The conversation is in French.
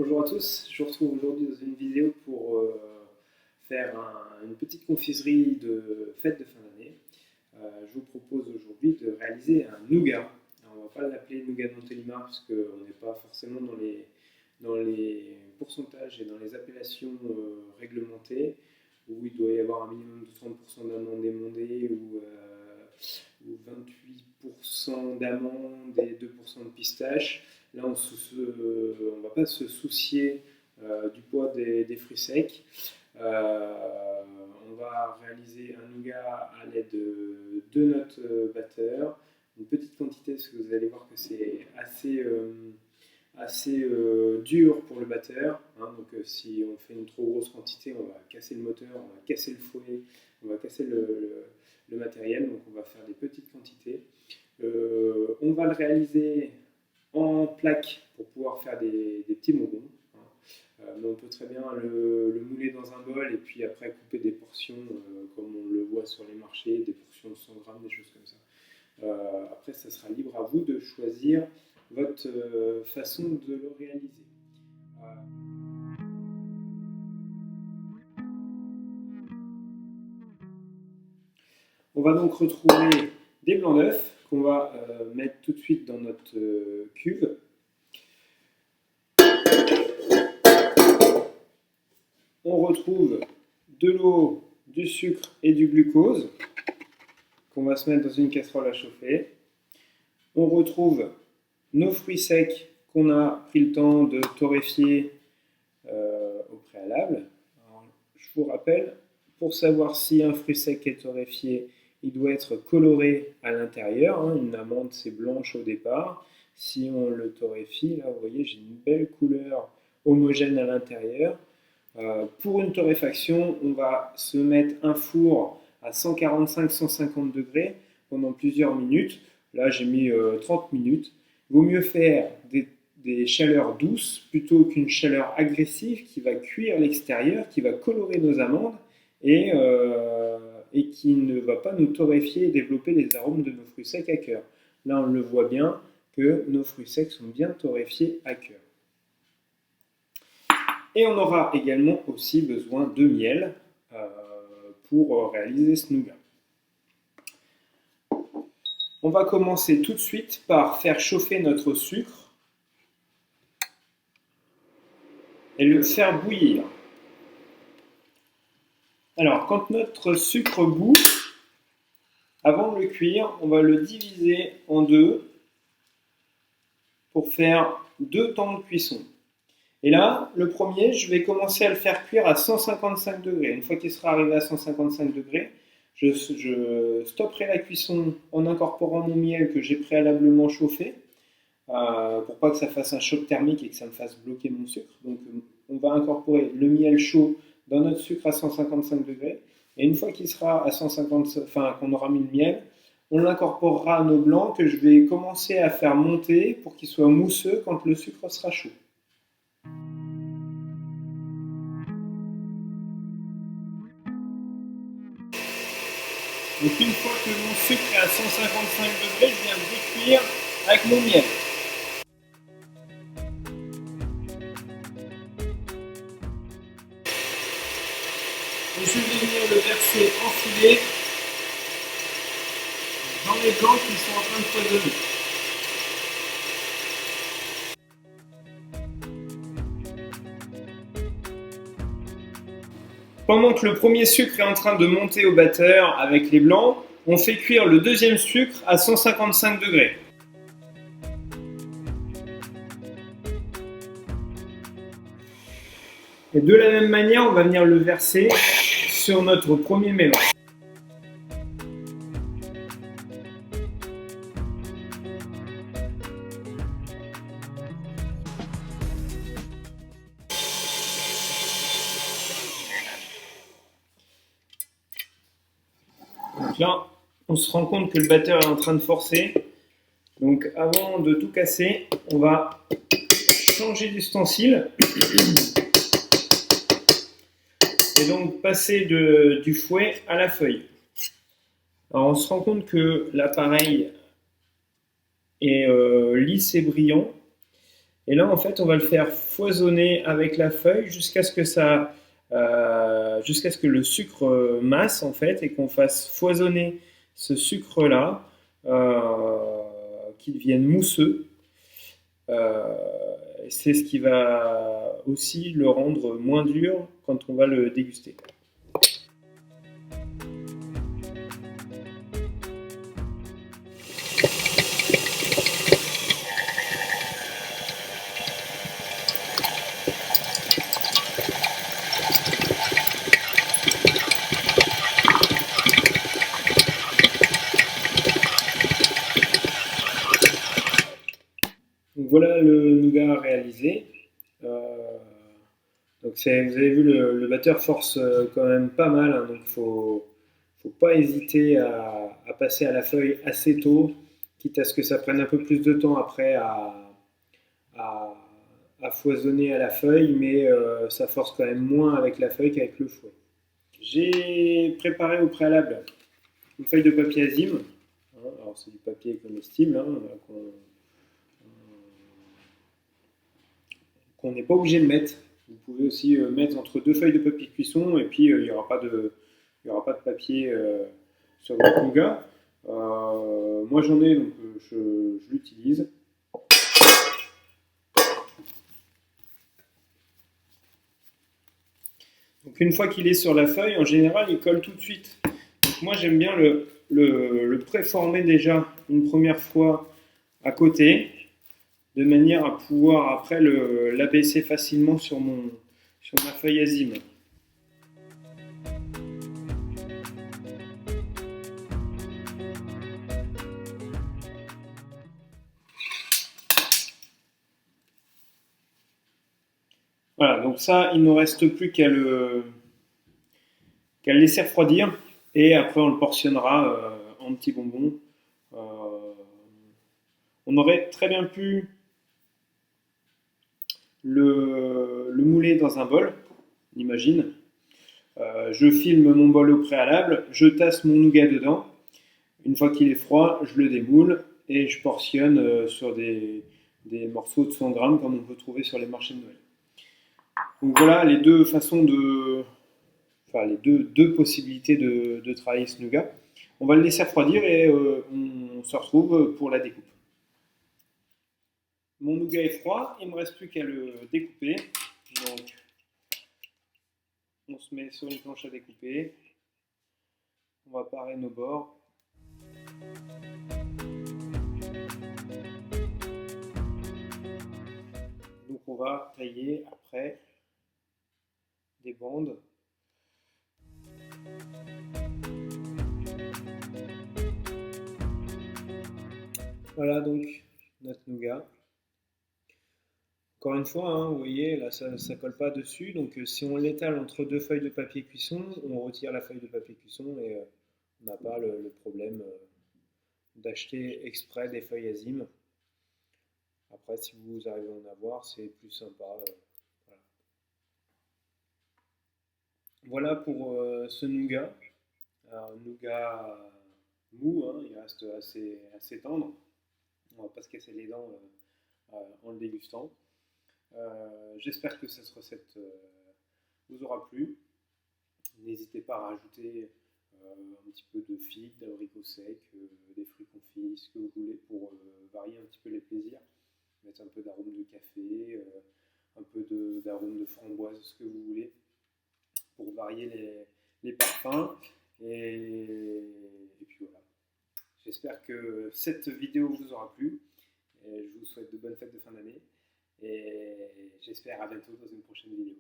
Bonjour à tous, je vous retrouve aujourd'hui dans une vidéo pour faire une petite confiserie de fête de fin d'année. Je vous propose aujourd'hui de réaliser un nougat. Alors, on ne va pas l'appeler nougat de Montélimar puisqu'on n'est pas forcément dans les pourcentages et dans les appellations réglementées où il doit y avoir un minimum de 30% d'amandes émondées ou 28% d'amandes et 2% de pistaches. Là, on ne va pas se soucier du poids des fruits secs. On va réaliser un nougat à l'aide de 2 notes batteur, une petite quantité parce que vous allez voir que c'est assez dur pour le batteur. Donc si on fait une trop grosse quantité, on va casser le moteur, on va casser le fouet, on va casser le matériel. Donc on va faire des petites quantités. On va le réaliser en plaques pour pouvoir faire des petits bonbons. Mais on peut très bien le mouler dans un bol et puis après couper des portions comme on le voit sur les marchés, des portions de 100 grammes, des choses comme ça. Après, ça sera libre à vous de choisir votre façon de le réaliser. On va donc retrouver des blancs d'œufs qu'on va mettre tout de suite dans notre cuve. On retrouve de l'eau, du sucre et du glucose qu'on va se mettre dans une casserole à chauffer. On retrouve nos fruits secs qu'on a pris le temps de torréfier au préalable. Alors, je vous rappelle, pour savoir si un fruit sec est torréfié, il doit être coloré à l'intérieur. Une amande, c'est blanche au départ. Si on le torréfie, là, vous voyez, j'ai une belle couleur homogène à l'intérieur. Pour une torréfaction, on va se mettre un four à 145-150 degrés pendant plusieurs minutes. Là, j'ai mis 30 minutes. Il vaut mieux faire des chaleurs douces plutôt qu'une chaleur agressive qui va cuire l'extérieur, qui va colorer nos amandes et qui ne va pas nous torréfier et développer les arômes de nos fruits secs à cœur. Là, on le voit bien que nos fruits secs sont bien torréfiés à cœur. Et on aura également aussi besoin de miel pour réaliser ce nougat. On va commencer tout de suite par faire chauffer notre sucre et le faire bouillir. Alors, quand notre sucre bout, avant de le cuire, on va le diviser en deux pour faire 2 temps de cuisson. Et là, le premier, je vais commencer à le faire cuire à 155 degrés. Une fois qu'il sera arrivé à 155 degrés, je stopperai la cuisson en incorporant mon miel que j'ai préalablement chauffé pour pas que ça fasse un choc thermique et que ça me fasse bloquer mon sucre. Donc on va incorporer le miel chaud dans notre sucre à 155 degrés. Et une fois qu'il sera à 150, qu'on aura mis le miel, on l'incorporera à nos blancs que je vais commencer à faire monter pour qu'ils soient mousseux quand le sucre sera chaud. Donc une fois que mon sucre est à 155 degrés, je viens de recuire avec mon miel. Et je vais venir le verser enfilé dans les blancs qui sont en train de foisonner. Pendant que le premier sucre est en train de monter au batteur avec les blancs, on fait cuire le deuxième sucre à 155 degrés. Et de la même manière, on va venir le verser sur notre premier mélange. Donc là, on se rend compte que le batteur est en train de forcer. Donc avant de tout casser, on va changer d'ustensile. Et donc passer du fouet à la feuille. Alors on se rend compte que l'appareil est lisse et brillant. Et là, en fait, on va le faire foisonner avec la feuille jusqu'à ce que jusqu'à ce que le sucre masse en fait et qu'on fasse foisonner ce sucre-là, qu'il devienne mousseux. Euh, c'est ce qui va aussi le rendre moins dur quand on va le déguster. Donc voilà le nougat réalisé. Euh, donc vous avez vu, le batteur force quand même pas mal, hein, donc faut pas hésiter à passer à la feuille assez tôt, quitte à ce que ça prenne un peu plus de temps après à, à foisonner à la feuille, mais ça force quand même moins avec la feuille qu'avec le fouet. J'ai préparé au préalable une feuille de papier azime. Alors c'est du papier comestible hein, qu'on n'est pas obligé de mettre. Vous pouvez aussi mettre entre deux feuilles de papier cuisson et puis il n'y aura pas de papier sur votre nougat. Moi j'en ai donc je l'utilise. Donc une fois qu'il est sur la feuille, en général il colle tout de suite. Donc moi j'aime bien le préformer déjà une première fois à côté, de manière à pouvoir après l'abaisser facilement sur ma feuille azime. Voilà, donc ça, il ne nous reste plus qu'à le laisser refroidir et après on le portionnera en petits bonbons. Euh, on aurait très bien pu le mouler dans un bol, imagine. Je filme mon bol au préalable, je tasse mon nougat dedans. Une fois qu'il est froid, je le démoule et je portionne sur des morceaux de 100 grammes comme on peut trouver sur les marchés de Noël. Donc voilà les deux façons enfin les deux possibilités de travailler ce nougat. On va le laisser refroidir et on se retrouve pour la découpe. Mon nougat est froid, il ne me reste plus qu'à le découper. Donc on se met sur une planche à découper. On va parer nos bords. Donc on va tailler après des bandes. Voilà donc notre nougat. Encore une fois, hein, vous voyez, là ça ne colle pas dessus, donc si on l'étale entre deux feuilles de papier cuisson, on retire la feuille de papier cuisson et on n'a pas le problème d'acheter exprès des feuilles azimes. Après, si vous arrivez à en avoir, c'est plus sympa. Voilà. Voilà pour ce nougat. Un nougat mou, hein, il reste assez tendre. On ne va pas se casser les dents en le dégustant. J'espère que cette recette vous aura plu. N'hésitez pas à rajouter un petit peu de figues, d'abricots secs, des fruits confits, ce que vous voulez pour varier un petit peu les plaisirs. Mettre un peu d'arôme de café, un peu d'arôme de framboise, ce que vous voulez, pour varier les parfums. Et puis voilà. J'espère que cette vidéo vous aura plu. Et je vous souhaite de bonnes fêtes de fin d'année. Et j'espère à bientôt dans une prochaine vidéo.